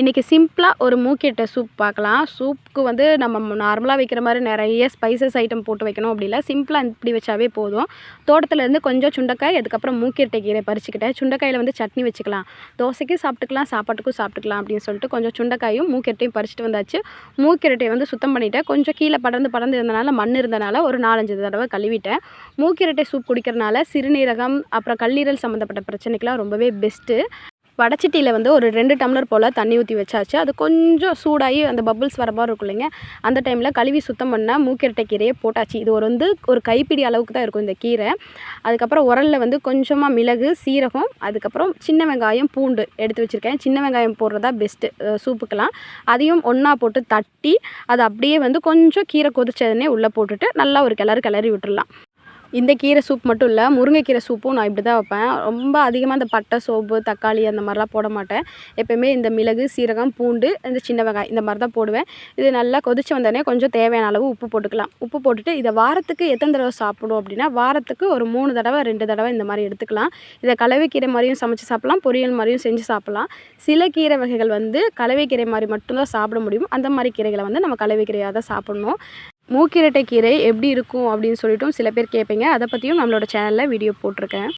இன்றைக்கி சிம்பிளாக ஒரு மூக்கீரை சூப் பார்க்கலாம். சூப்புக்கு வந்து நம்ம நார்மலாக வைக்கிற மாதிரி நிறைய ஸ்பைசஸ் ஐட்டம் போட்டு வைக்கணும் அப்படி இல்லை. சிம்பிளாக இப்படி வச்சாவே போதும். தோட்டத்துலேருந்து கொஞ்சம் சுண்டைக்காய், அதுக்கப்புறம் மூக்கீரை கீரை பறிச்சுக்கிட்டேன். சுண்டைக்காயில் வந்து சட்னி வச்சுக்கலாம், தோசைக்கும் சாப்பிட்டுக்கலாம், சாப்பாட்டுக்கும் சாப்பிட்டுக்கலாம் அப்படின்னு சொல்லிட்டு கொஞ்சம் சுண்டைக்காயும் மூக்கீரையும் பறிச்சுட்டு வந்தாச்சு. மூக்கீரையை வந்து சுத்தம் பண்ணிவிட்டேன். கொஞ்சம் கீழே படர்ந்து இருந்தனால, மண் இருந்தனால ஒரு 4-5 தடவை கழுவிட்டேன். மூக்கீரை சூப் குடிக்கிறனால சிறுநீரகம் அப்புறம் கல்லீரல் சம்மந்தப்பட்ட பிரச்சனைக்கெலாம் ரொம்பவே பெஸ்ட்டு. வடச்சட்டியில் வந்து ஒரு 2 டம்ளர் போல் தண்ணி ஊற்றி வச்சாச்சு. அது கொஞ்சம் சூடாகி அந்த பபிள்ஸ் வர மாதிரி இருக்கும் இல்லைங்க, அந்த டைமில் கழுவி சுத்தம் பண்ண மூக்கீரை கீரையை போட்டாச்சு. இது ஒரு கைப்பிடி அளவுக்கு தான் இருக்கும் இந்த கீரை. அதுக்கப்புறம் உரலில் வந்து கொஞ்சமாக மிளகு, சீரகம், அதுக்கப்புறம் சின்ன வெங்காயம், பூண்டு எடுத்து வச்சுருக்கேன். சின்ன வெங்காயம் போடுறதா பெஸ்ட்டு சூப்புக்கெலாம். அதையும் ஒன்றா போட்டு தட்டி அதை அப்படியே வந்து கொஞ்சம் கீரை கொதிச்சதுன்னே உள்ளே போட்டுட்டு நல்லா ஒரு கிளறி விட்டுடலாம். இந்த கீரை சூப் மட்டும் இல்லை, முருங்கைக்கீரை சூப்பும் நான் இப்படி தான் வைப்பேன். ரொம்ப அதிகமாக இந்த பட்டை, சோம்பு, தக்காளி அந்த மாதிரிலாம் போட மாட்டேன். எப்போயுமே இந்த மிளகு, சீரகம், பூண்டு, இந்த சின்ன வெங்காயம் இந்த மாதிரி தான் போடுவேன். இது நல்லா கொதிச்சு வந்தோடனே கொஞ்சம் தேவையான அளவு உப்பு போட்டுக்கலாம். உப்பு போட்டுட்டு இதை வாரத்துக்கு எத்தனை தடவை சாப்பிடும் அப்படின்னா, வாரத்துக்கு ஒரு 3 தடவை 2 தடவை இந்த மாதிரி எடுத்துக்கலாம். இதை கலவைக்கீரை மாதிரியும் சமைச்சு சாப்பிட்லாம், பொரியல் மாதிரியும் செஞ்சு சாப்பிட்லாம். சில கீரை வகைகள் வந்து கலவைக்கீரை மாதிரி மட்டும்தான் சாப்பிட முடியும். அந்த மாதிரி கீரைகளை வந்து நம்ம கலவைக்கீரையாக தான் சாப்பிட்ணும். மூக்கீரை கீரை எப்படி இருக்கும் அப்படின்னு சொல்லிட்டும் சில பேர் கேட்பீங்க. அதை பற்றியும் நம்மளோட சேனலில் வீடியோ போட்டிருக்கேன்.